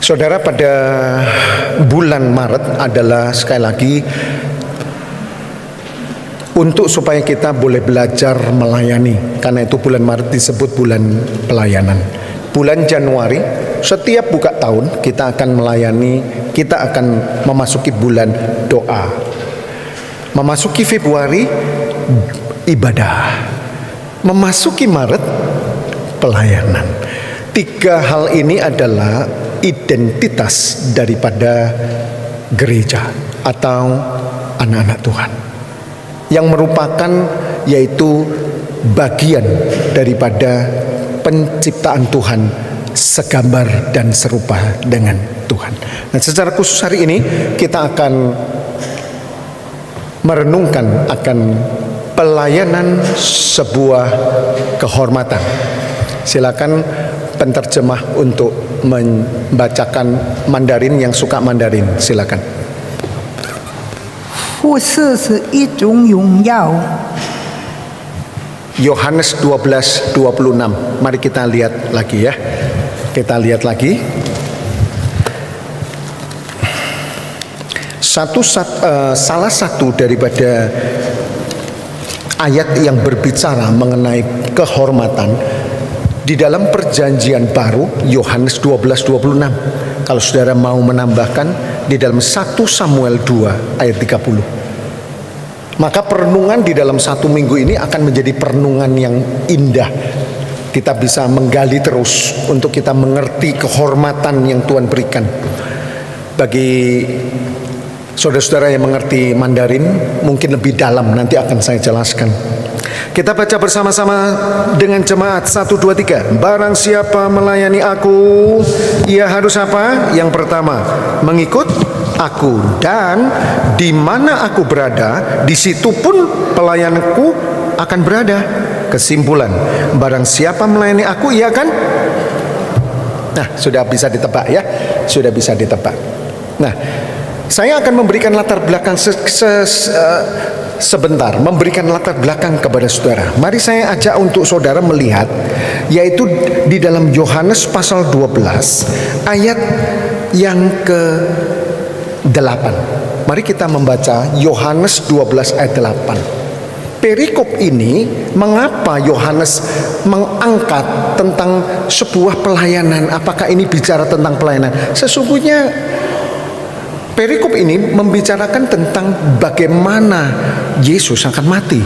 Saudara, pada bulan Maret adalah sekali lagi untuk supaya kita boleh belajar melayani. Karena itu bulan Maret disebut bulan pelayanan. Bulan Januari, setiap buka tahun kita akan melayani, kita akan memasuki bulan doa. Memasuki Februari, ibadah. Memasuki Maret, pelayanan. Tiga hal ini adalah identitas daripada gereja atau anak-anak Tuhan, yang merupakan yaitu bagian daripada penciptaan Tuhan segambar dan serupa dengan Tuhan. Nah, secara khusus hari ini kita akan merenungkan akan pelayanan sebuah kehormatan. Silakan penterjemah untuk membacakan Mandarin yang suka Mandarin, silakan. 服侍是一种荣耀， Yohanes 12:26. Mari kita lihat lagi ya. Kita lihat lagi. Salah satu daripada ayat yang berbicara mengenai kehormatan di dalam perjanjian baru, Yohanes 12:26. Kalau saudara mau menambahkan di dalam 1 Samuel 2 ayat 30. Maka perenungan di dalam satu minggu ini akan menjadi perenungan yang indah. Kita bisa menggali terus untuk kita mengerti kehormatan yang Tuhan berikan. Bagi saudara-saudara yang mengerti Mandarin, mungkin lebih dalam, nanti akan saya jelaskan. Kita baca bersama-sama dengan jemaat 1, 2, 3. Barang siapa melayani aku, ia harus apa? Yang pertama, mengikut aku, dan di mana aku berada, di situ pun pelayanku akan berada. Kesimpulan, barang siapa melayani aku, ia akan. Nah, sudah bisa ditebak ya, sudah bisa ditebak. Nah, saya akan memberikan latar belakang sebentar, memberikan latar belakang kepada saudara. Mari saya ajak untuk saudara melihat, yaitu di dalam Yohanes pasal 12 ayat yang ke-8. Mari kita membaca Yohanes 12 ayat 8. Perikop ini, mengapa Yohanes mengangkat tentang sebuah pelayanan? Apakah ini bicara tentang pelayanan? Sesungguhnya perikop ini membicarakan tentang bagaimana Yesus akan mati.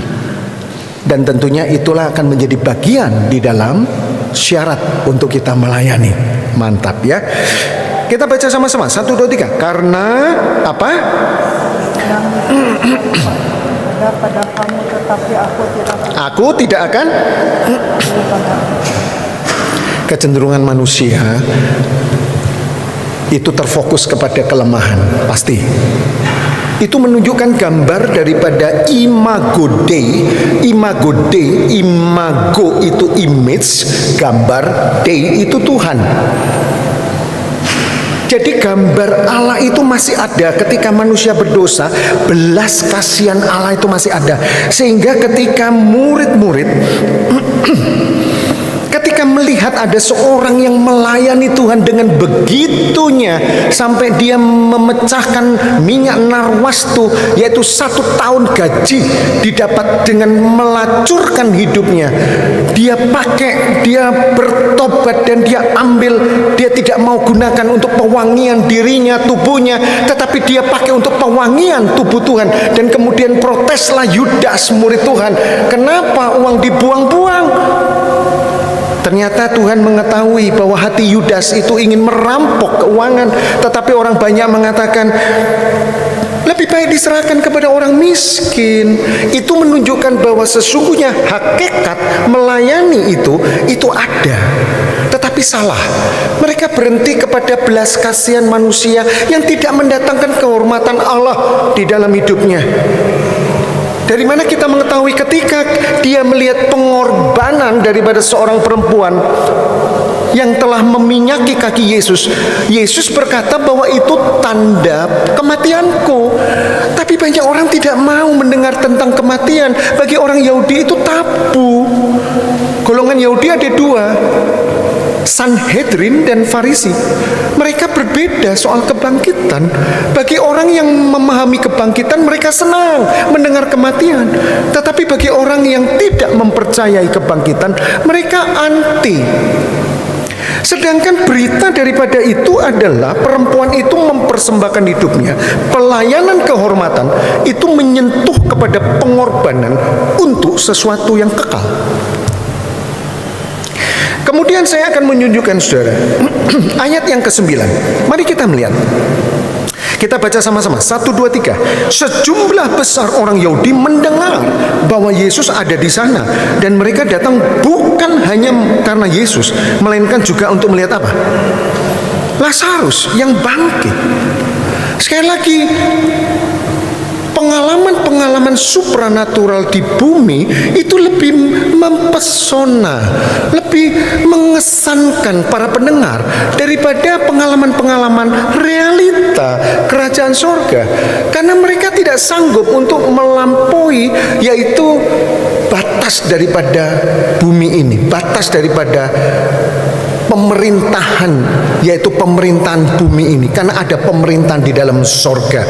Dan tentunya itulah akan menjadi bagian di dalam syarat untuk kita melayani. Mantap ya. Kita baca sama-sama 1, 2, 3. Karena apa? pada kamu, tetapi aku tidak akan. Kecenderungan manusia itu terfokus kepada kelemahan, pasti. Itu menunjukkan gambar daripada imago Dei. Imago Dei, imago itu image, gambar, Dei itu Tuhan. Jadi gambar Allah itu masih ada ketika manusia berdosa, belas kasihan Allah itu masih ada. Sehingga ketika murid-murid ketika melihat ada seorang yang melayani Tuhan dengan begitunya, sampai dia memecahkan minyak narwastu, yaitu 1 tahun gaji didapat dengan melacurkan hidupnya. Dia pakai, dia bertobat, dan dia ambil. Dia tidak mau gunakan untuk pewangian dirinya, tubuhnya, tetapi dia pakai untuk pewangian tubuh Tuhan. Dan kemudian proteslah Yudas, murid Tuhan, kenapa uang dibuang-buang? Ternyata Tuhan mengetahui bahwa hati Yudas itu ingin merampok keuangan, tetapi orang banyak mengatakan lebih baik diserahkan kepada orang miskin. Itu menunjukkan bahwa sesungguhnya hakikat melayani itu ada, tetapi salah. Mereka berhenti kepada belas kasihan manusia yang tidak mendatangkan kehormatan Allah di dalam hidupnya. Dari mana kita mengetahui ketika dia melihat pengorbanan daripada seorang perempuan yang telah meminyaki kaki Yesus? Yesus berkata bahwa itu tanda kematianku. Tapi banyak orang tidak mau mendengar tentang kematian. Bagi orang Yahudi itu tabu. Golongan Yahudi ada 2. Sanhedrin dan Farisi, mereka berbeda soal kebangkitan. Bagi orang yang memahami kebangkitan, mereka senang mendengar kematian. Tetapi bagi orang yang tidak mempercayai kebangkitan, mereka anti. Sedangkan berita daripada itu adalah perempuan itu mempersembahkan hidupnya. Pelayanan kehormatan itu menyentuh kepada pengorbanan untuk sesuatu yang kekal. Kemudian saya akan menunjukkan saudara ayat yang ke-9. Mari kita melihat. Kita baca sama-sama. 1, 2, 3. Sejumlah besar orang Yahudi mendengar bahwa Yesus ada di sana, dan mereka datang bukan hanya karena Yesus, melainkan juga untuk melihat apa? Lazarus yang bangkit. Sekali lagi, pengalaman-pengalaman supranatural di bumi itu lebih mempesona, lebih mengesankan para pendengar daripada pengalaman-pengalaman realita kerajaan sorga. Karena mereka tidak sanggup untuk melampaui, yaitu batas daripada bumi ini, batas daripada pemerintahan, yaitu pemerintahan bumi ini. Karena ada pemerintahan di dalam sorga.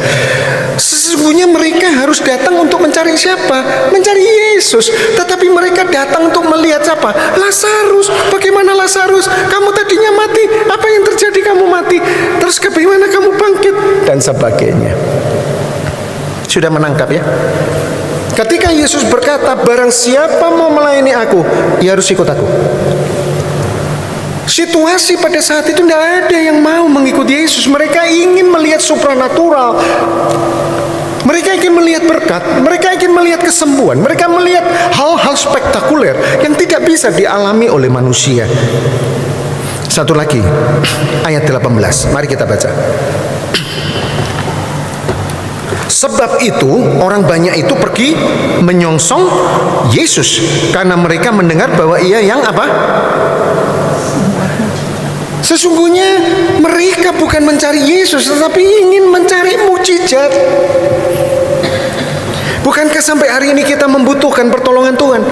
Sesungguhnya mereka harus datang untuk mencari siapa? Mencari Yesus. Tetapi mereka datang untuk melihat siapa? Lazarus. Bagaimana Lazarus? Kamu tadinya mati. Apa yang terjadi kamu mati? Terus bagaimana kamu bangkit? Dan sebagainya. Sudah menangkap ya? Ketika Yesus berkata, barang siapa mau melayani aku, ia harus ikut aku. Situasi pada saat itu tidak ada yang mau mengikuti Yesus. Mereka ingin melihat supranatural. Mereka ingin melihat berkat. Mereka ingin melihat kesembuhan. Mereka melihat hal-hal spektakuler yang tidak bisa dialami oleh manusia. Satu lagi, ayat 18. Mari kita baca. Sebab itu orang banyak itu pergi menyongsong Yesus, karena mereka mendengar bahwa ia yang apa? Sesungguhnya mereka bukan mencari Yesus, tetapi ingin mencari mukjizat. Bukankah sampai hari ini kita membutuhkan pertolongan Tuhan?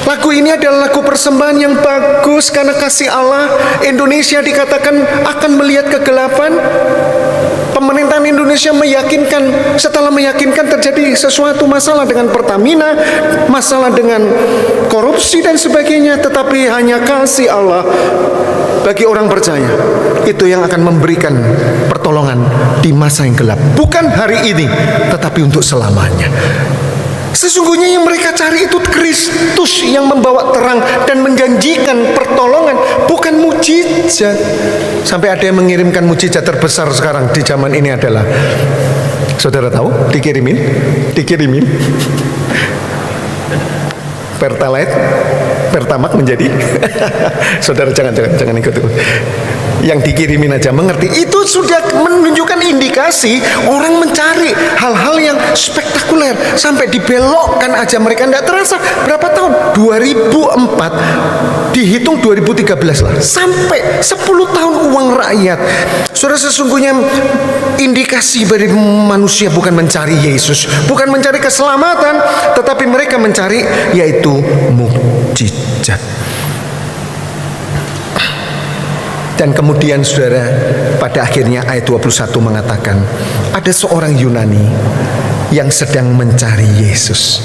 Lagu ini adalah lagu persembahan yang bagus karena kasih Allah. Indonesia dikatakan akan melihat kegelapan. Pemerintahan Indonesia meyakinkan, setelah meyakinkan terjadi sesuatu masalah dengan Pertamina, masalah dengan korupsi dan sebagainya. Tetapi hanya kasih Allah bagi orang percaya, itu yang akan memberikan pertolongan di masa yang gelap. Bukan hari ini, tetapi untuk selamanya. Sesungguhnya yang mereka cari itu Kristus yang membawa terang dan menjanjikan pertolongan, bukan mukjizat. Sampai ada yang mengirimkan mukjizat terbesar sekarang di zaman ini adalah, saudara tahu, dikirimin Pertalite, Pertamak menjadi saudara jangan ikut. Yang dikirimin aja mengerti. Itu sudah menunjukkan indikasi orang mencari hal-hal yang spektakuler. Sampai dibelokkan aja mereka tidak terasa. Berapa tahun? 2004, dihitung 2013 lah. Sampai 10 tahun uang rakyat. Saudara, sesungguhnya indikasi dari manusia bukan mencari Yesus, bukan mencari keselamatan, tetapi mereka mencari yaitu mukjizat. Dan kemudian saudara, pada akhirnya ayat 21 mengatakan, ada seorang Yunani yang sedang mencari Yesus.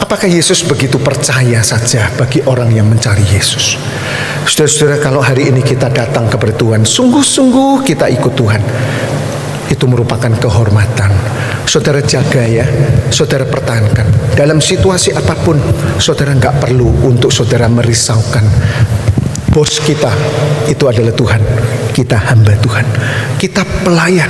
Apakah Yesus begitu percaya saja bagi orang yang mencari Yesus? Saudara-saudara, kalau hari ini kita datang kepada Tuhan, sungguh-sungguh kita ikut Tuhan, itu merupakan kehormatan. Saudara jaga ya, saudara pertahankan. Dalam situasi apapun, saudara nggak perlu untuk saudara merisaukan. Bos kita itu adalah Tuhan. Kita hamba Tuhan. Kita pelayan.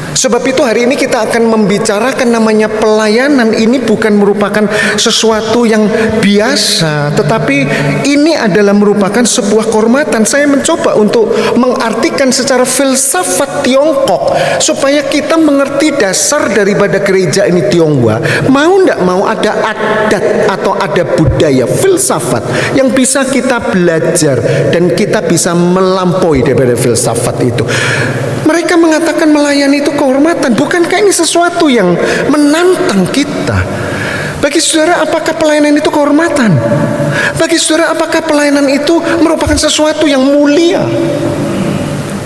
Sebab itu hari ini kita akan membicarakan namanya pelayanan. Ini bukan merupakan sesuatu yang biasa, tetapi ini adalah merupakan sebuah kehormatan. Saya mencoba untuk mengartikan secara filsafat Tiongkok supaya kita mengerti dasar daripada gereja ini Tionghoa. Mau tidak mau ada adat atau ada budaya filsafat yang bisa kita belajar dan kita bisa melampaui daripada filsafat itu. Mereka mengatakan melayani itu kehormatan. Bukankah ini sesuatu yang menantang kita? Bagi saudara, apakah pelayanan itu kehormatan? Bagi saudara, apakah pelayanan itu merupakan sesuatu yang mulia?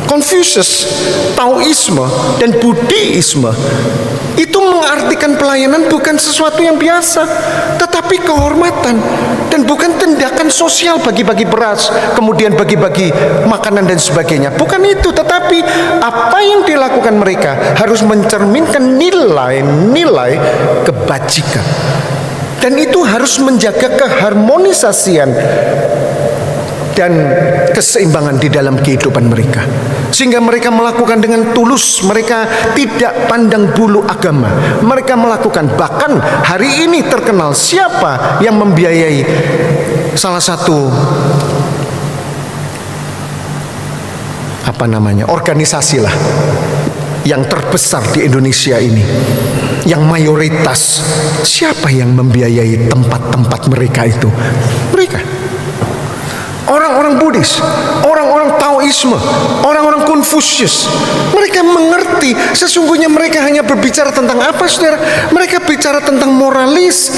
Confucius, Taoisme, dan Buddhisme itu mengartikan pelayanan bukan sesuatu yang biasa, tetapi kehormatan, dan bukan tindakan sosial bagi-bagi beras, kemudian bagi-bagi makanan dan sebagainya. Bukan itu, tetapi apa yang dilakukan mereka harus mencerminkan nilai-nilai kebajikan, dan itu harus menjaga keharmonisasian dan keseimbangan di dalam kehidupan mereka, sehingga mereka melakukan dengan tulus. Mereka tidak pandang bulu agama. Mereka melakukan, bahkan hari ini terkenal siapa yang membiayai salah satu organisasi lah yang terbesar di Indonesia ini, yang mayoritas. Siapa yang membiayai tempat-tempat mereka itu? Mereka. Orang-orang Buddhis, orang-orang Taoisme, orang-orang Confucius, mereka mengerti sesungguhnya mereka hanya berbicara tentang apa, saudara? Mereka bicara tentang moralis.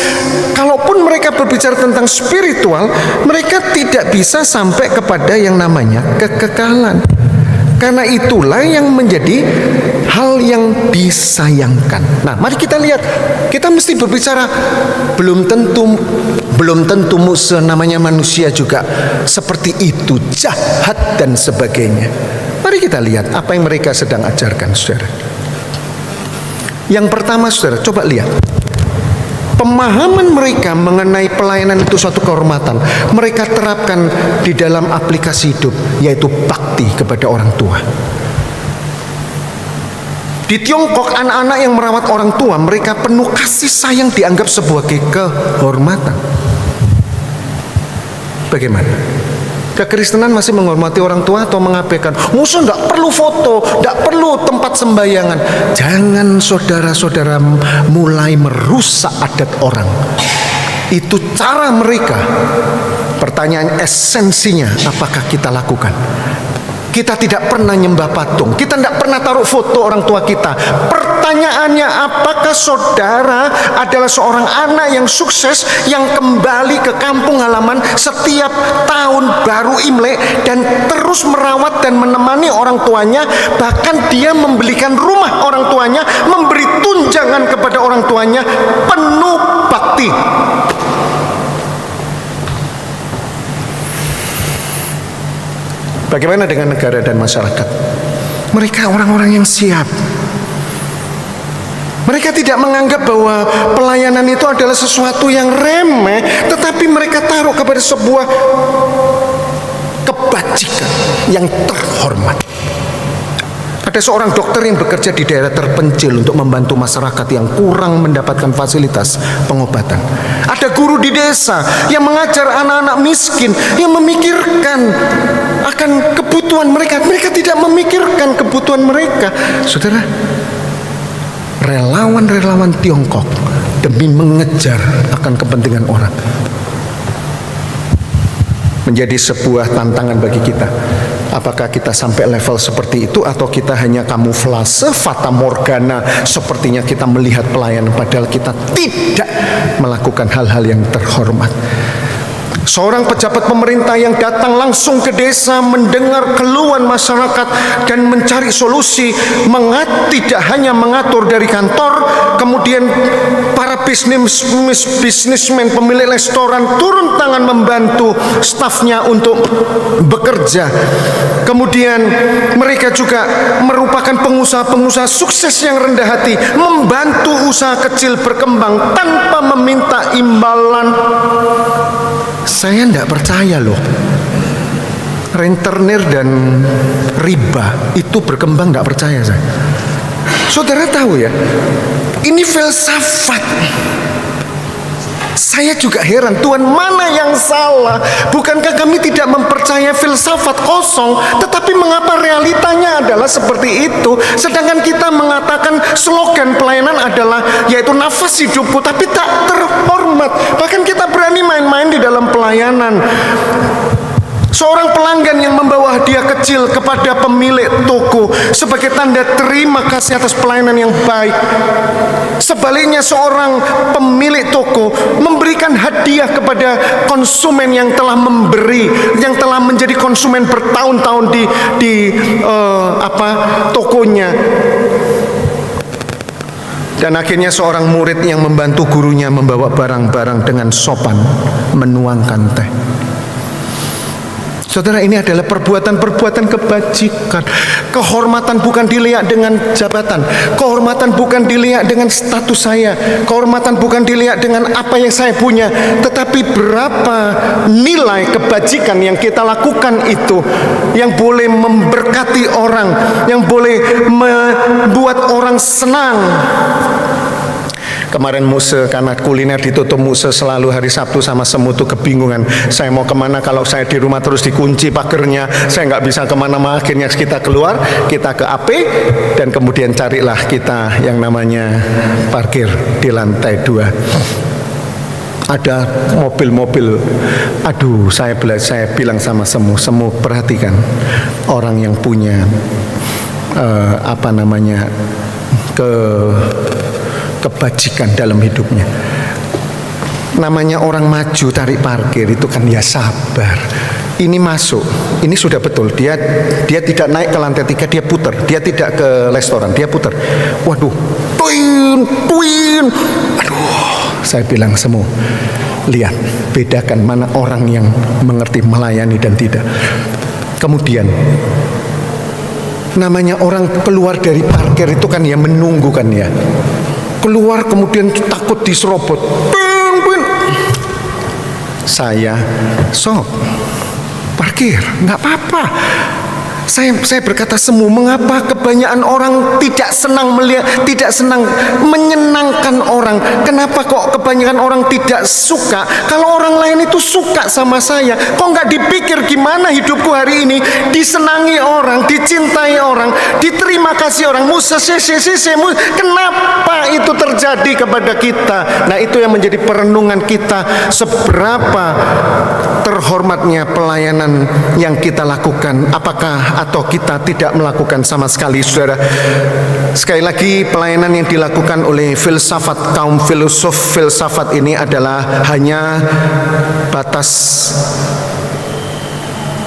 Kalaupun mereka berbicara tentang spiritual, mereka tidak bisa sampai kepada yang namanya kekekalan. Karena itulah yang menjadi hal yang disayangkan. Nah, mari kita lihat. Kita mesti berbicara, belum tentu namanya manusia juga seperti itu, jahat dan sebagainya. Mari kita lihat apa yang mereka sedang ajarkan, saudara. Yang pertama, saudara, coba lihat. Pemahaman mereka mengenai pelayanan itu suatu kehormatan, mereka terapkan di dalam aplikasi hidup, yaitu bakti kepada orang tua. Di Tiongkok, anak-anak yang merawat orang tua, mereka penuh kasih sayang, dianggap sebagai kehormatan. Bagaimana? Kekristenan masih menghormati orang tua atau mengabaikan? Musuh tidak perlu foto, tidak perlu tempat sembayangan. Jangan saudara-saudara mulai merusak adat orang. Itu cara mereka. Pertanyaan esensinya, apakah kita lakukan? Kita tidak pernah nyembah patung, kita tidak pernah taruh foto orang tua kita. Pertanyaannya, apakah saudara adalah seorang anak yang sukses, yang kembali ke kampung halaman setiap tahun baru Imlek dan terus merawat dan menemani orang tuanya, bahkan dia membelikan rumah orang tuanya, memberi tunjangan kepada orang tuanya, penuh bakti. Bagaimana dengan negara dan masyarakat? Mereka orang-orang yang siap. Mereka tidak menganggap bahwa pelayanan itu adalah sesuatu yang remeh, tetapi mereka taruh kepada sebuah kebajikan yang terhormat. Ada seorang dokter yang bekerja di daerah terpencil untuk membantu masyarakat yang kurang mendapatkan fasilitas pengobatan. Ada guru di desa yang mengajar anak-anak miskin, yang memikirkan akan kebutuhan mereka. Mereka tidak memikirkan kebutuhan mereka. Saudara, relawan-relawan Tiongkok demi mengejar akan kepentingan orang menjadi sebuah tantangan bagi kita. Apakah kita sampai level seperti itu, atau kita hanya kamuflase, fata morgana, sepertinya kita melihat pelayanan padahal kita tidak melakukan hal-hal yang terhormat. Seorang pejabat pemerintah yang datang langsung ke desa, mendengar keluhan masyarakat dan mencari solusi, tidak hanya mengatur dari kantor, kemudian para bisnismen, pemilik restoran turun tangan membantu stafnya untuk bekerja. Kemudian mereka juga merupakan pengusaha-pengusaha sukses yang rendah hati, membantu usaha kecil berkembang tanpa meminta imbalan. Saya tidak percaya loh, rentenir dan riba itu berkembang, tidak percaya saya. Saudara tahu ya, ini filsafat. Saya juga heran, Tuhan, mana yang salah? Bukankah kami tidak mempercaya filsafat kosong, tetapi mengapa realitanya adalah seperti itu? Sedangkan kita mengatakan slogan pelayanan adalah yaitu nafas hidupku, tapi tak terhormat. Bahkan kita berani main-main di dalam pelayanan. Seorang pelanggan yang membawa hadiah kecil kepada pemilik toko sebagai tanda terima kasih atas pelayanan yang baik. Sebaliknya seorang pemilik toko memberikan hadiah kepada konsumen yang telah memberi, yang telah menjadi konsumen bertahun-tahun di tokonya. Dan akhirnya seorang murid yang membantu gurunya membawa barang-barang dengan sopan, menuangkan teh. Saudara, ini adalah perbuatan-perbuatan kebajikan. Kehormatan bukan dilihat dengan jabatan. Kehormatan bukan dilihat dengan status saya. Kehormatan bukan dilihat dengan apa yang saya punya. Tetapi berapa nilai kebajikan yang kita lakukan itu, yang boleh memberkati orang, yang boleh membuat orang senang. Kemarin Muse, karena kuliner ditutup, Muse selalu hari Sabtu sama Semu tuh kebingungan. Saya mau kemana kalau saya di rumah terus dikunci pagernya, saya nggak bisa kemana-mana. Akhirnya kita keluar, kita ke AP, dan kemudian carilah kita yang namanya parkir di lantai 2. Ada mobil-mobil. Aduh, saya bilang sama Semu perhatikan orang yang punya kebajikan dalam hidupnya. Namanya orang maju tarik parkir itu kan ya sabar. Ini masuk, ini sudah betul. Dia tidak naik ke lantai 3, dia putar. Dia tidak ke restoran, dia putar. Waduh, tuin. Aduh, saya bilang semua, lihat, bedakan mana orang yang mengerti melayani dan tidak. Kemudian namanya orang keluar dari parkir itu kan ya menunggu kan ya. Keluar kemudian takut diserobot. Saya parkir, nggak apa-apa. Saya berkata semua, mengapa kebanyakan orang tidak senang melihat, tidak senang menyenangkan orang? Kenapa kok kebanyakan orang tidak suka? Kalau orang lain itu suka sama saya, kok nggak dipikir gimana hidupku hari ini? Disenangi orang, dicintai orang, diterima kasih orang. Kenapa itu terjadi kepada kita? Nah, itu yang menjadi perenungan kita. Seberapa terhormatnya pelayanan yang kita lakukan? Apakah atau kita tidak melakukan sama sekali, saudara? Sekali lagi, pelayanan yang dilakukan oleh filsafat, kaum filosof filsafat ini adalah hanya batas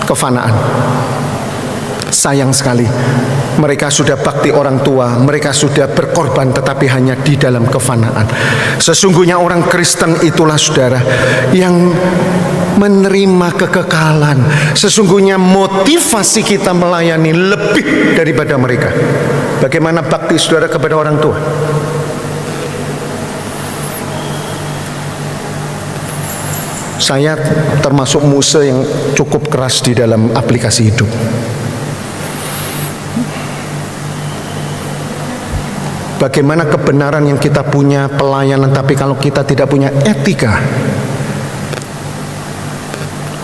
kefanaan. Sayang sekali, mereka sudah bakti orang tua, mereka sudah berkorban, tetapi hanya di dalam kefanaan. Sesungguhnya orang Kristen itulah, saudara, yang menerima kekekalan. Sesungguhnya motivasi kita melayani lebih daripada mereka. Bagaimana bakti saudara kepada orang tua? Saya termasuk Muse yang cukup keras di dalam aplikasi hidup. Bagaimana kebenaran yang kita punya, pelayanan, tapi kalau kita tidak punya etika,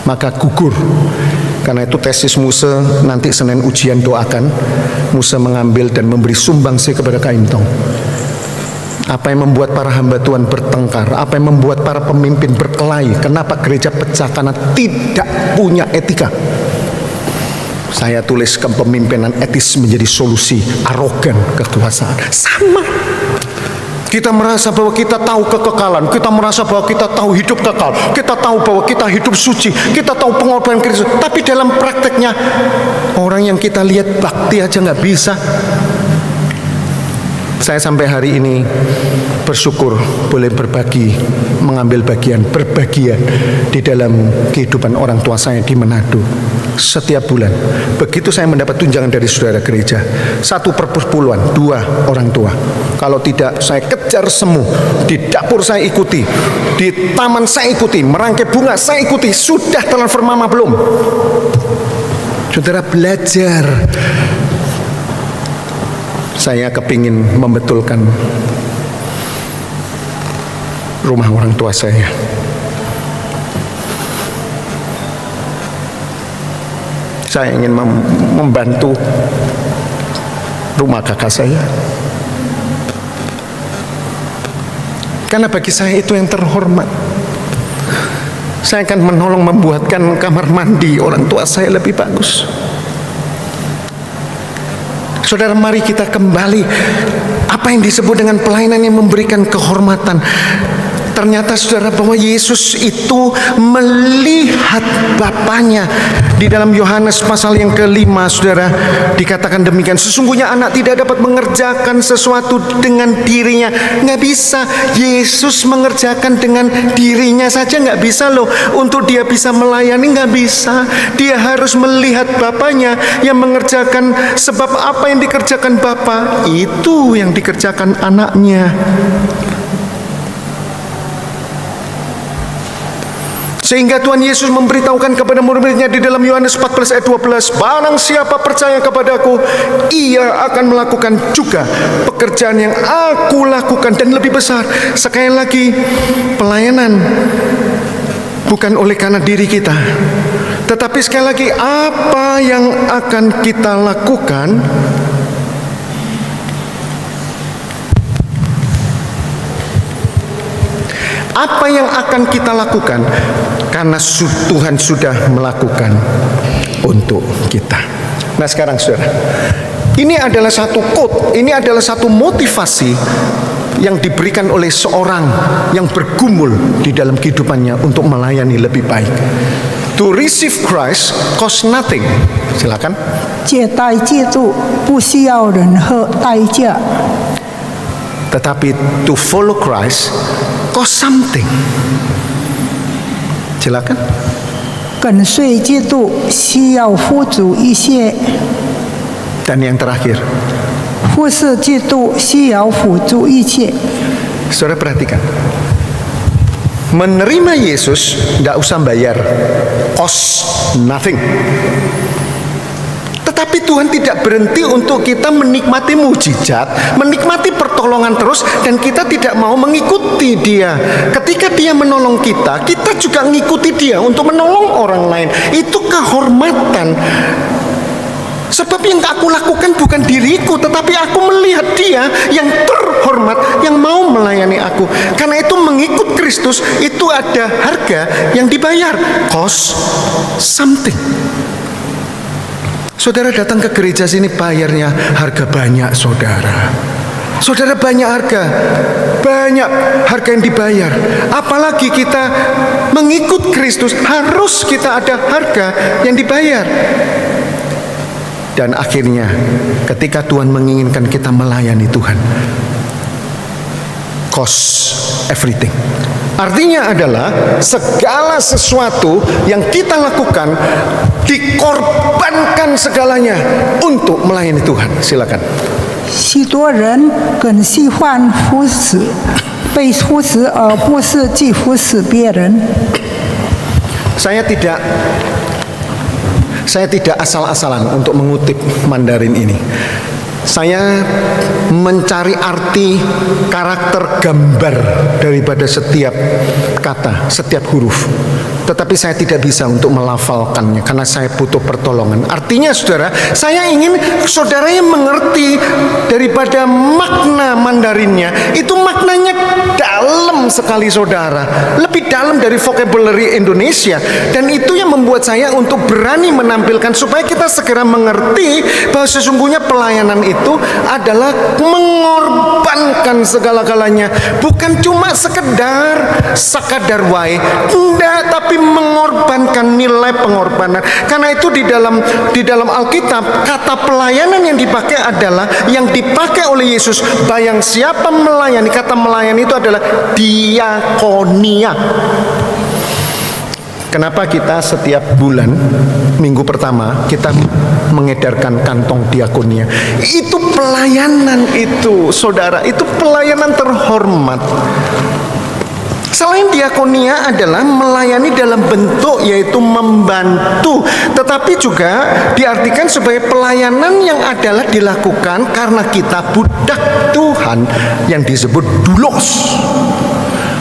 maka gugur. Karena itu tesis Muse, nanti Senin ujian doakan, Muse mengambil dan memberi sumbangsi kepada Kaimtong. Apa yang membuat para hamba Tuhan bertengkar? Apa yang membuat para pemimpin berkelahi? Kenapa gereja pecah? Karena tidak punya etika. Saya tulis kepemimpinan etis menjadi solusi arogan kekuasaan. Sama. Kita merasa bahwa kita tahu kekekalan, kita merasa bahwa kita tahu hidup kekal, kita tahu bahwa kita hidup suci, kita tahu pengorbanan Kristus. Tapi dalam prakteknya, orang yang kita lihat bakti aja nggak bisa. Saya sampai hari ini bersyukur boleh berbagi, mengambil berbagian di dalam kehidupan orang tua saya di Manado. Setiap bulan, begitu saya mendapat tunjangan dari saudara gereja, 1 per 10, 2 orang tua. Kalau tidak, saya kejar semua. Di dapur saya ikuti, di taman saya ikuti, merangkai bunga saya ikuti. Sudah transfer mama belum? Saudara belajar. Saya kepingin membetulkan rumah orang tua saya. Saya ingin membantu rumah kakak saya. Karena bagi saya itu yang terhormat. Saya akan menolong membuatkan kamar mandi orang tua saya lebih bagus. Saudara, mari kita kembali apa yang disebut dengan pelayanan yang memberikan kehormatan. Ternyata saudara bahwa Yesus itu melihat Bapaknya. Di dalam Yohanes pasal yang ke-5 saudara dikatakan demikian, sesungguhnya anak tidak dapat mengerjakan sesuatu dengan dirinya. Nggak bisa. Yesus mengerjakan dengan dirinya saja nggak bisa loh. Untuk dia bisa melayani nggak bisa. Dia harus melihat Bapaknya yang mengerjakan. Sebab apa yang dikerjakan Bapa, itu yang dikerjakan anaknya. Sehingga Tuhan Yesus memberitahukan kepada murid-muridnya di dalam Yohanes 14 ayat 12, barang siapa percaya kepadaku, ia akan melakukan juga pekerjaan yang aku lakukan dan lebih besar. Sekali lagi, pelayanan bukan oleh karena diri kita, tetapi sekali lagi apa yang akan kita lakukan apa yang akan kita lakukan karena Tuhan sudah melakukan untuk kita. Nah sekarang saudara, ini adalah satu quote, ini adalah satu motivasi yang diberikan oleh seorang yang bergumul di dalam kehidupannya untuk melayani lebih baik. To receive Christ cost nothing. Silakan. 借代借助不需要任何代价， Tetapi to follow Christ cost something. Silakan. 跟随基督需要付出一些， Dan yang terakhir, 服侍基督需要付出一切。 saudara perhatikan, menerima Yesus tidak usah bayar, cost nothing. Tetapi Tuhan tidak berhenti untuk kita menikmati mujizat, menikmati pertolongan terus, dan kita tidak mau mengikuti Dia. Ketika Dia menolong kita, kita juga mengikuti Dia untuk menolong orang lain. Itu kehormatan. Sebab yang aku lakukan bukan diriku, tetapi aku melihat Dia yang terhormat, yang mau melayani aku. Karena itu mengikut Kristus itu ada harga yang dibayar, cost something. Saudara datang ke gereja sini bayarnya harga banyak, saudara. Saudara, banyak harga yang dibayar. Apalagi kita mengikut Kristus, harus kita ada harga yang dibayar. Dan akhirnya ketika Tuhan menginginkan kita melayani Tuhan, cost everything. Artinya adalah segala sesuatu yang kita lakukan dikorbankan segalanya untuk melayani Tuhan. Silakan. 许多人更喜欢服侍，被服侍而不是去服侍别人。 Saya tidak asal-asalan untuk mengutip Mandarin ini. Saya mencari arti karakter gambar daripada setiap kata, setiap huruf. Tetapi saya tidak bisa untuk melafalkannya karena saya butuh pertolongan. Artinya saudara, saya ingin saudara yang mengerti daripada makna Mandarinnya. Itu maknanya dalam sekali saudara, lebih dalam dari vocabulary Indonesia. Dan itu yang membuat saya untuk berani menampilkan supaya kita segera mengerti bahwa sesungguhnya pelayanan itu adalah mengorbankan segala-galanya, bukan cuma sekadar wae, tidak, tapi mengorbankan, nilai pengorbanan. Karena itu di dalam Alkitab kata pelayanan yang dipakai adalah yang dipakai oleh Yesus. Bayang siapa melayani, kata melayani itu adalah diakonia. Kenapa kita setiap bulan minggu pertama kita mengedarkan kantong diakonia? Itu pelayanan itu, saudara, itu pelayanan terhormat. Selain diakonia adalah melayani dalam bentuk yaitu membantu, tetapi juga diartikan sebagai pelayanan yang adalah dilakukan karena kita budak Tuhan yang disebut doulos.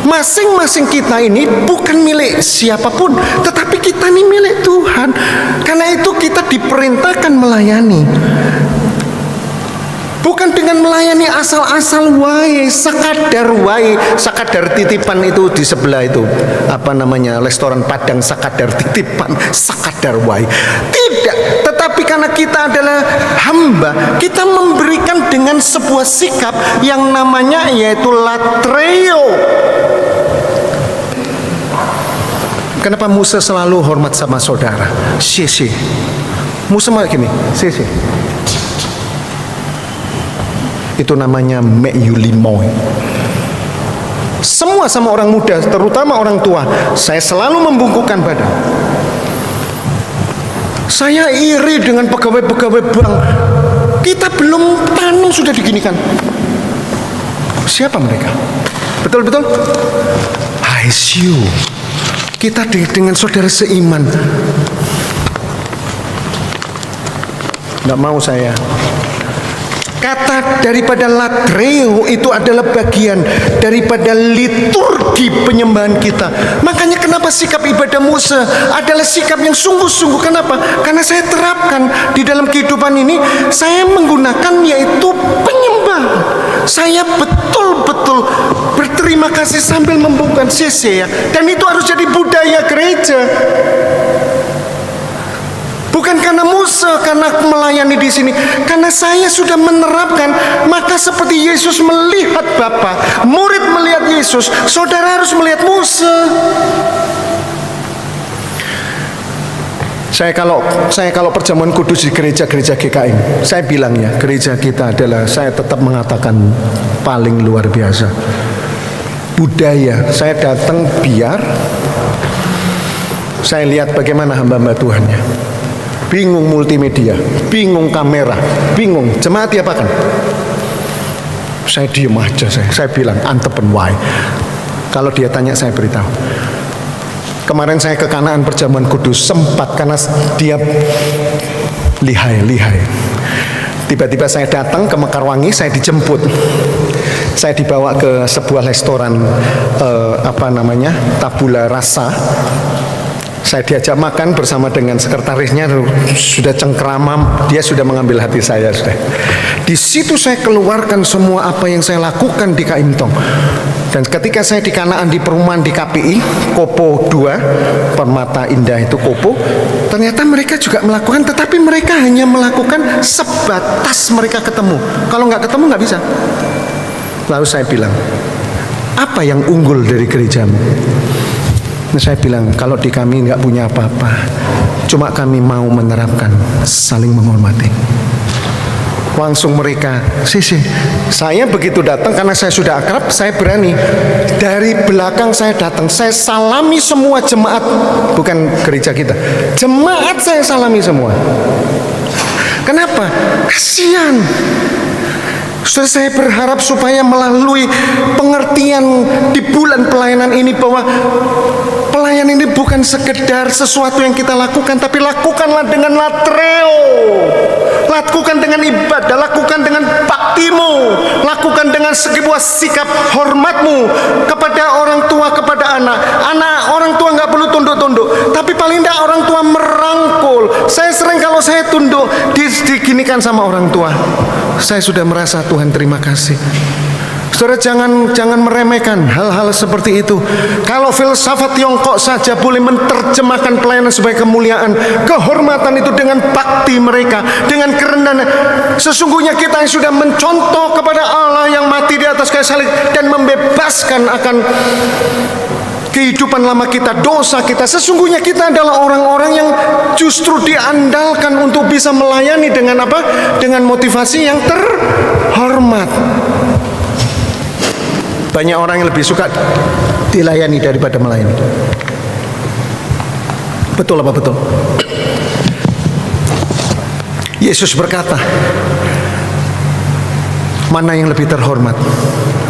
Masing-masing kita ini bukan milik siapapun, tetapi kita ini milik Tuhan. Karena itu kita diperintahkan melayani. Bukan dengan melayani asal-asal wae, sakadar wae. Sakadar titipan itu di sebelah itu, apa namanya, restoran Padang sakadar titipan, sakadar wae. Tidak, tetapi karena kita adalah hamba, kita memberikan dengan sebuah sikap yang namanya yaitu latreo. Kenapa Musa selalu hormat sama saudara? Sisi. Musa mau gini, sisi. Itu namanya me'yulimoy. Semua sama orang muda, terutama orang tua, saya selalu membungkukkan badan. Saya iri dengan pegawai-pegawai bank. Kita belum tanam sudah diginikan. Siapa mereka? Betul-betul? ICU. Kita dengan saudara seiman. Nggak mau saya. Kata daripada latreo itu adalah bagian daripada liturgi penyembahan kita. Makanya kenapa sikap ibadah Musa adalah sikap yang sungguh-sungguh. Kenapa? Karena saya terapkan di dalam kehidupan ini. Saya menggunakan yaitu penyembahan. Saya betul-betul berterima kasih sambil membungkukkan CC ya. Dan itu harus jadi budaya gereja. Bukan karena Musa, karena melayani di sini, karena saya sudah menerapkan. Maka seperti Yesus melihat Bapa, murid melihat Yesus, saudara harus melihat Musa. Saya kalau perjamuan kudus di gereja-gereja GKM, saya bilangnya gereja kita adalah, saya tetap mengatakan paling luar biasa. Budaya, saya datang biar saya lihat bagaimana hamba-hamba Tuhannya. Bingung multimedia, bingung kamera, bingung jemaat diapakan? Saya diem aja, saya bilang antepen wae. Kalau dia tanya saya beritahu. Kemarin saya ke Kanaan perjamuan kudus, sempat karena dia lihai. Tiba-tiba saya datang ke Mekarwangi, saya dijemput. Saya dibawa ke sebuah restoran tabula rasa. Saya diajak makan bersama dengan sekretarisnya, sudah cengkeramam, dia sudah mengambil hati saya sudah. Di situ saya keluarkan semua apa yang saya lakukan di Kaimtong. Dan ketika saya di Kanaan di perumahan di KPI Kopo 2, Permata Indah itu Kopo, ternyata mereka juga melakukan, tetapi mereka hanya melakukan sebatas mereka ketemu. Kalau nggak ketemu nggak bisa. Lalu saya bilang, apa yang unggul dari gerejamu? Nah, saya bilang, kalau di kami nggak punya apa-apa, cuma kami mau menerapkan saling menghormati. Langsung mereka, saya begitu datang karena saya sudah akrab, saya berani. Dari belakang saya datang, saya salami semua jemaat, bukan gereja kita, jemaat saya salami semua. Kenapa? Kasihan. Saudara, saya berharap supaya melalui pengertian di bulan pelayanan ini bahwa pelayanan ini bukan sekedar sesuatu yang kita lakukan, tapi lakukanlah dengan latreo. Lakukan dengan ibadah, lakukan dengan baktimu, lakukan dengan sebuah sikap hormatmu kepada orang tua, kepada anak. Orang tua nggak perlu tunduk-tunduk, tapi paling tidak orang tua merangkul. Saya sering kalau saya tunduk diginikan sama orang tua, saya sudah merasa Tuhan terima kasih. Saudara, jangan meremehkan hal-hal seperti itu. Kalau filsafat Tiongkok saja boleh menerjemahkan pelayanan sebagai kemuliaan, kehormatan itu dengan bakti mereka, dengan kerendahan. Sesungguhnya kita yang sudah mencontoh kepada Allah yang mati di atas kayu salib dan membebaskan akan kehidupan lama kita, dosa kita. Sesungguhnya kita adalah orang-orang yang justru diandalkan untuk bisa melayani dengan apa? Dengan motivasi yang terhormat. Banyak orang yang lebih suka dilayani daripada melayani. Betul apa betul? Yesus berkata, mana yang lebih terhormat?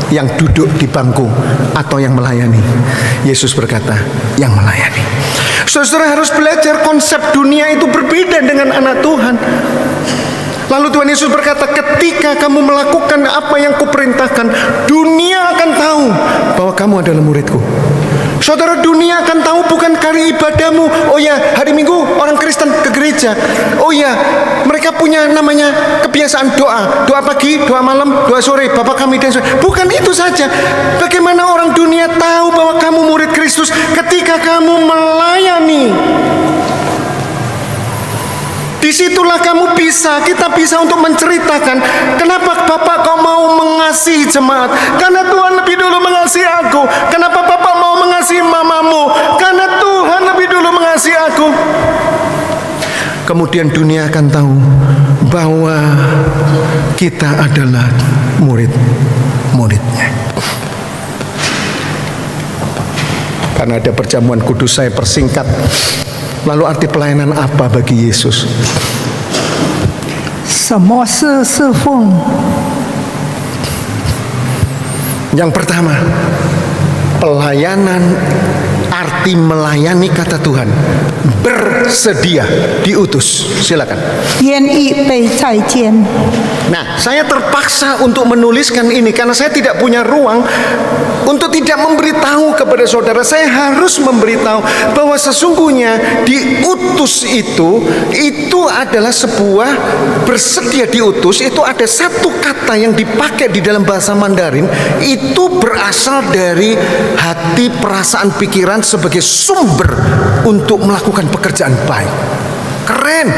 Yang duduk di bangku atau yang melayani? Yesus berkata, yang melayani. Saudara harus belajar konsep dunia itu berbeda dengan anak Tuhan. Lalu Tuhan Yesus berkata, ketika kamu melakukan apa yang kuperintahkan, dunia akan tahu bahwa kamu adalah muridku. Saudara, dunia akan tahu bukan kari ibadahmu. Oh ya, hari Minggu orang Kristen ke gereja. Oh ya, mereka Mereka punya namanya kebiasaan doa. Doa pagi, doa malam, doa sore, Bapa kami dan sore. Bukan itu saja. Bagaimana orang dunia tahu bahwa kamu murid Kristus ketika kamu melayani? Disitulah kita bisa untuk menceritakan kenapa Bapak kau mau mengasihi jemaat. Karena Tuhan lebih dulu mengasihi aku. Kenapa Bapak mau mengasihi mamamu? Karena Tuhan lebih dulu mengasihi aku. Kemudian dunia akan tahu bahwa kita adalah murid-muridnya. Karena ada perjamuan kudus, saya persingkat. Lalu arti pelayanan apa bagi Yesus? 什么是侍奉？ Yang pertama, pelayanan, arti melayani kata Tuhan, bersedia diutus. Silakan. 愿意被再见。 Nah, saya terpaksa untuk menuliskan ini karena saya tidak punya ruang untuk tidak memberitahu kepada saudara. Saya harus memberitahu bahwa sesungguhnya diutus itu adalah sebuah bersedia diutus. Itu ada satu kata yang dipakai di dalam bahasa Mandarin, itu berasal dari hati, perasaan, pikiran sebagai sumber untuk melakukan pekerjaan baik. Keren.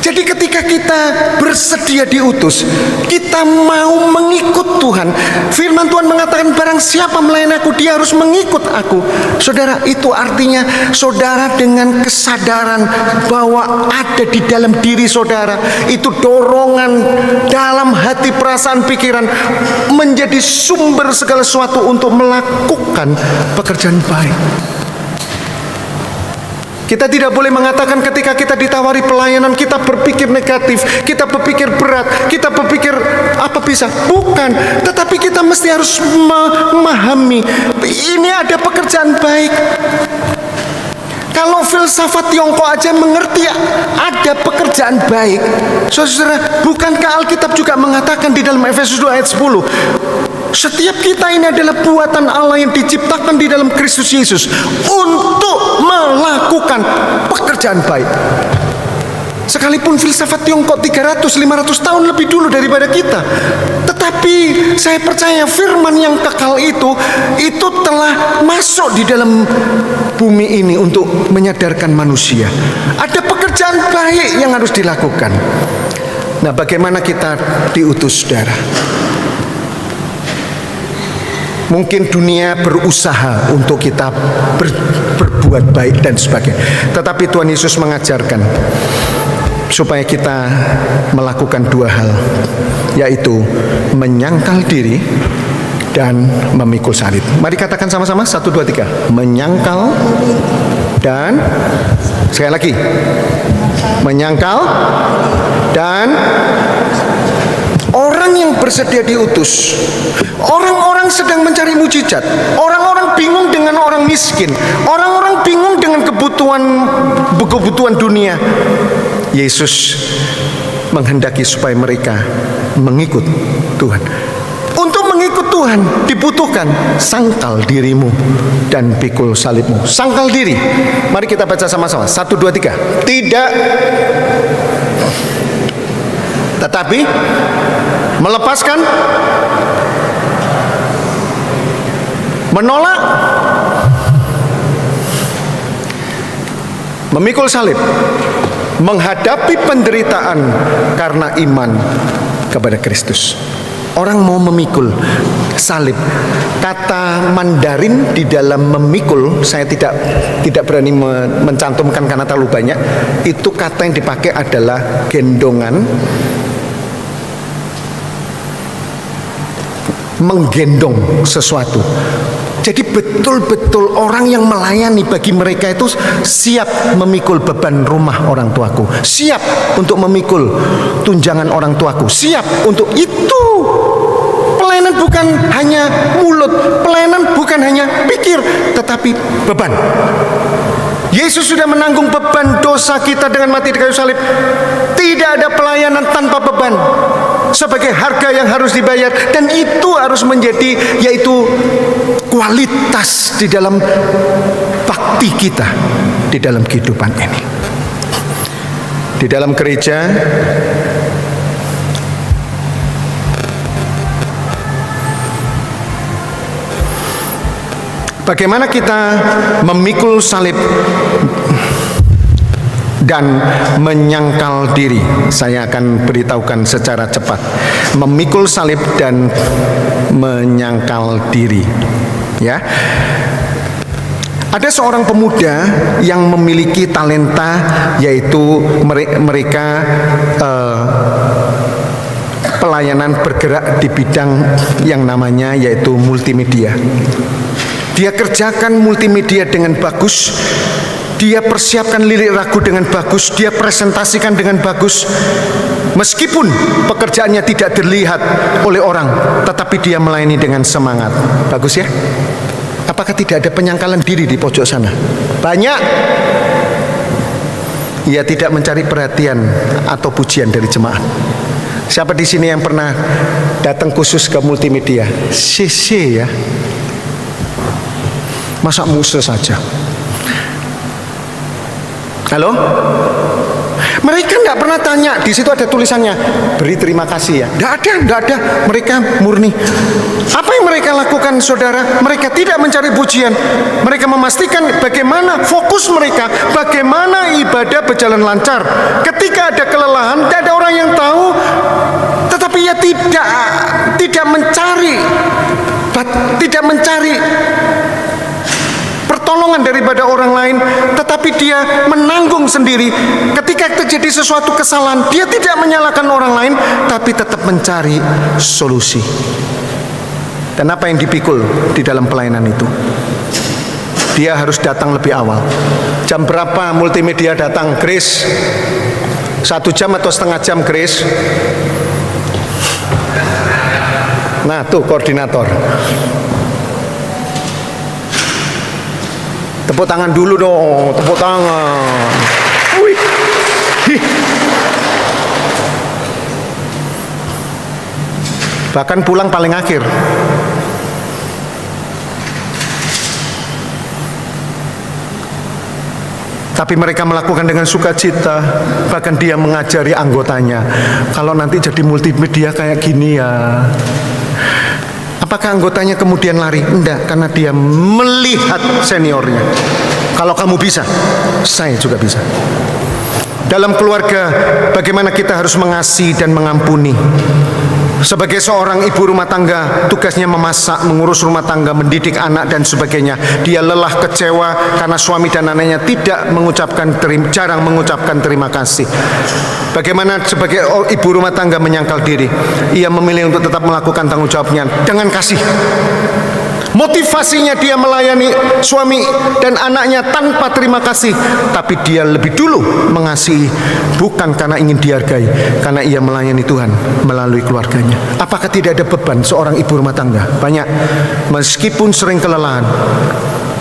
Jadi ketika kita bersedia diutus, kita mau mengikut Tuhan. Firman Tuhan mengatakan barang siapa melayani aku, dia harus mengikut aku. Saudara, itu artinya saudara dengan kesadaran bahwa ada di dalam diri saudara itu dorongan dalam hati, perasaan, pikiran menjadi sumber segala sesuatu untuk melakukan pekerjaan baik. Kita tidak boleh mengatakan ketika kita ditawari pelayanan kita berpikir negatif, kita berpikir berat, kita berpikir apa bisa. Bukan, tetapi kita mesti harus memahami ini ada pekerjaan baik. Kalau filsafat Tiongkok aja mengerti ada pekerjaan baik. Saudara, bukankah Alkitab juga mengatakan di dalam Efesus 2 ayat 10, setiap kita ini adalah buatan Allah yang diciptakan di dalam Kristus Yesus untuk melakukan pekerjaan baik. Sekalipun filsafat Tiongkok 300-500 tahun lebih dulu daripada kita, tetapi saya percaya firman yang kekal itu telah masuk di dalam bumi ini untuk menyadarkan manusia. Ada pekerjaan baik yang harus dilakukan. Nah, bagaimana kita diutus, saudara? Mungkin dunia berusaha untuk kita berbuat baik dan sebagainya, tetapi Tuhan Yesus mengajarkan supaya kita melakukan dua hal, yaitu menyangkal diri dan memikul salib. Mari katakan sama-sama, 1, 2, 3. Menyangkal dan sekali lagi, menyangkal dan orang yang bersedia diutus. Orang-orang sedang mencari mujizat. Orang-orang bingung dengan orang miskin. Orang-orang bingung dengan kebutuhan dunia. Yesus menghendaki supaya mereka mengikut Tuhan. Untuk mengikut Tuhan dibutuhkan sangkal dirimu dan pikul salibmu. Sangkal diri. Mari kita baca sama-sama. 1, 2, 3. Tidak, tetapi melepaskan, menolak, memikul salib, menghadapi penderitaan karena iman kepada Kristus. Orang mau memikul salib. Kata Mandarin di dalam memikul, saya tidak berani mencantumkan karena terlalu banyak. Itu kata yang dipakai adalah gendongan, menggendong sesuatu. Jadi betul-betul orang yang melayani bagi mereka itu siap memikul beban rumah orang tuaku, siap untuk memikul tunjangan orang tuaku, siap untuk itu. Pelayanan bukan hanya mulut, pelayanan bukan hanya pikir, tetapi beban. Yesus sudah menanggung beban dosa kita dengan mati di kayu salib. Tidak ada pelayanan tanpa beban, sebagai harga yang harus dibayar, dan itu harus menjadi yaitu kualitas di dalam bakti kita di dalam kehidupan ini. Di dalam gereja bagaimana kita memikul salib dan menyangkal diri. Saya akan beritahukan secara cepat. Memikul salib dan menyangkal diri. Ya. Ada seorang pemuda yang memiliki talenta, yaitu mereka pelayanan bergerak di bidang yang namanya yaitu multimedia. Dia kerjakan multimedia dengan bagus. Dia persiapkan lirik ragu dengan bagus, dia presentasikan dengan bagus. Meskipun pekerjaannya tidak dilihat oleh orang, tetapi dia melayani dengan semangat. Bagus ya? Apakah tidak ada penyangkalan diri di pojok sana? Banyak. Ia tidak mencari perhatian atau pujian dari jemaat. Siapa di sini yang pernah datang khusus ke multimedia? CC ya. Masa musuh saja? Halo? Mereka tidak pernah tanya. Di situ ada tulisannya, beri terima kasih ya. Tidak ada. Mereka murni. Apa yang mereka lakukan, saudara? Mereka tidak mencari pujian. Mereka memastikan bagaimana fokus mereka, bagaimana ibadah berjalan lancar. Ketika ada kelelahan, tidak ada orang yang tahu. Tetapi ia tidak mencari pertolongan daripada orang lain, tetapi dia menanggung sendiri. Ketika terjadi sesuatu kesalahan, dia tidak menyalahkan orang lain, tapi tetap mencari solusi. Dan apa yang dipikul di dalam pelayanan itu? Dia harus datang lebih awal. Jam berapa multimedia datang? Grace 1 jam atau setengah jam, Grace? Nah tuh koordinator. Tepuk tangan dulu dong, tepuk tangan. Wih. Bahkan pulang paling akhir. Tapi mereka melakukan dengan sukacita. Bahkan dia mengajari anggotanya, kalau nanti jadi multimedia kayak gini ya. Apakah anggotanya kemudian lari? Enggak, karena dia melihat seniornya. Kalau kamu bisa, saya juga bisa. Dalam keluarga, bagaimana kita harus mengasihi dan mengampuni. Sebagai seorang ibu rumah tangga, tugasnya memasak, mengurus rumah tangga, mendidik anak dan sebagainya. Dia lelah, kecewa karena suami dan anaknya jarang mengucapkan terima kasih. Bagaimana sebagai ibu rumah tangga menyangkal diri? Ia memilih untuk tetap melakukan tanggung jawabnya dengan kasih. Motivasinya dia melayani suami dan anaknya tanpa terima kasih, tapi dia lebih dulu mengasihi, bukan karena ingin dihargai, karena ia melayani Tuhan melalui keluarganya. Apakah tidak ada beban seorang ibu rumah tangga? Banyak, meskipun sering kelelahan.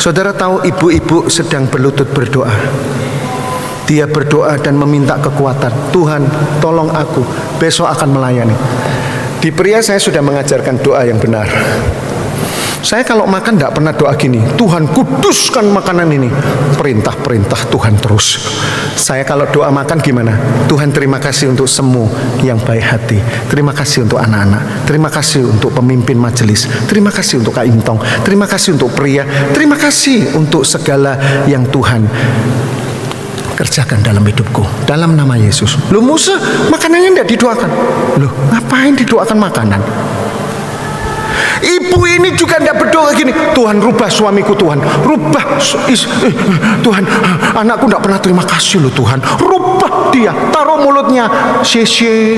Saudara tahu ibu-ibu sedang berlutut berdoa. Dia berdoa dan meminta kekuatan. Tuhan, tolong aku, besok akan melayani. Di pria saya sudah mengajarkan doa yang benar. Saya kalau makan tidak pernah doa gini, Tuhan kuduskan makanan ini. Perintah-perintah Tuhan terus. Saya kalau doa makan gimana? Tuhan terima kasih untuk semua yang baik hati. Terima kasih untuk anak-anak. Terima kasih untuk pemimpin majelis. Terima kasih untuk Kak Intong. Terima kasih untuk pria. Terima kasih untuk segala yang Tuhan kerjakan dalam hidupku, dalam nama Yesus. Loh Musa, makanannya tidak didoakan. Loh ngapain didoakan makanan? Ibu ini juga tidak berdoa gini, Tuhan rubah suamiku, Tuhan rubah Tuhan, anakku tidak pernah terima kasih loh Tuhan, rubah dia, taruh mulutnya sisi.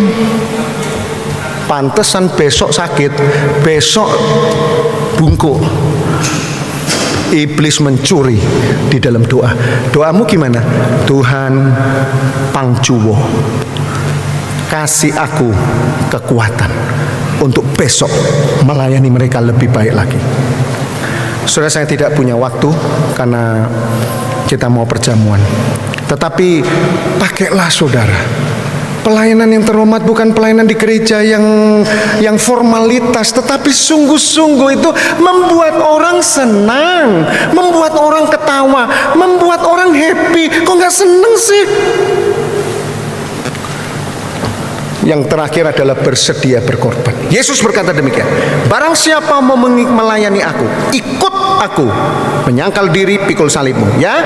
Pantesan besok sakit, besok bungkuk. Iblis mencuri di dalam doa. Doamu gimana? Tuhan pangcuwo, kasih aku kekuatan untuk besok melayani mereka lebih baik lagi. Saudara, saya tidak punya waktu karena kita mau perjamuan. Tetapi pakailah saudara, pelayanan yang terhormat bukan pelayanan di gereja yang formalitas, tetapi sungguh-sungguh itu membuat orang senang, membuat orang ketawa, membuat orang happy. Kok nggak seneng sih? Yang terakhir adalah bersedia berkorban. Yesus berkata demikian, barang siapa mau melayani aku, ikut aku, menyangkal diri, pikul salibmu. Ya.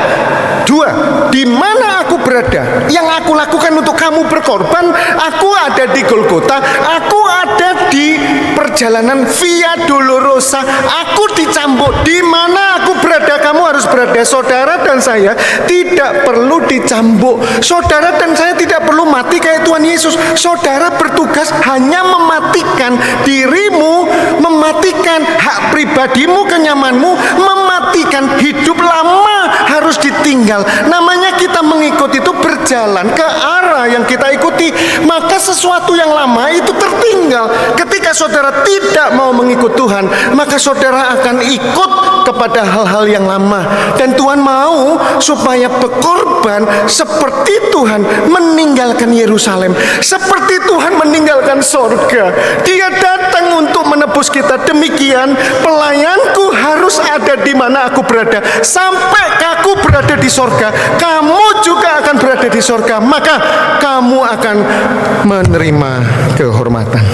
2, di mana aku berada, yang aku lakukan untuk kamu berkorban, aku ada di Golgota, aku ada di perjalanan Via Dolorosa, aku dicambuk. Di mana aku berada, kamu harus berada. Saudara dan saya tidak perlu dicambuk. Saudara dan saya tidak perlu mati kayak Tuhan Yesus. Saudara bertugas hanya mematikan dirimu, mematikan hak pribadimu, kenyamanmu, mematikan hidup lama harus ditinggal. Namanya kita mengikut itu berjalan ke arah yang kita ikuti. Maka sesuatu yang lama itu tertinggal. Ketika saudara tidak mau mengikut Tuhan, maka saudara akan ikut kepada hal-hal yang lama. Dan Tuhan mau supaya berkorban seperti Tuhan meninggalkan Yerusalem, seperti Tuhan meninggalkan sorga. Dia datang untuk menebus kita. Demikian pelayanku harus ada di mana aku berada. Sampai aku berada di sorga, kamu juga akan berada di sorga. Maka kamu akan menerima kehormatan.